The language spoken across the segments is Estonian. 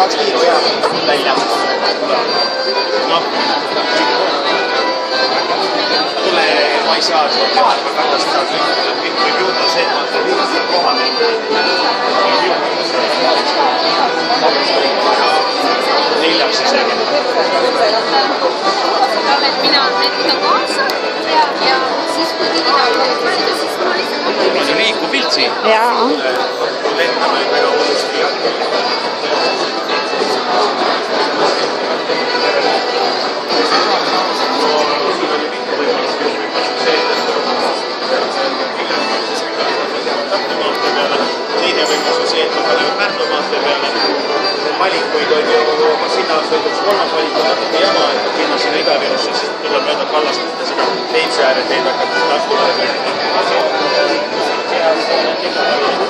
tahaks kiiru ja välja. Noh, tule, ma ei saa seda teha, ma kardan seda, et kõik võib juhtuda see, et ma olen liiga kohal. Võib juhtuda see. Neljaks isegi. Mina võtan kaasa ja siis kui kõigil hakkab mõelda, siis ma lihtsalt Mul on ju liikuv pilt siin. Jaa. Lendame väga uuesti. Teine võimalus on see, et me paneme Pärnu maantee peale. Valikuid on ju, sinna sõiduks kolmas valik on natuke jama, et minna sinna Ida-Virusse, siis tuleb mööda kallast seda Leitsi ääre teed hakata Tartu ääre.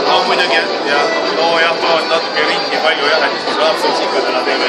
No muidugi, jah, no jah, ma olen natuke ringi palju jah, et Raapsels ikka täna teeme.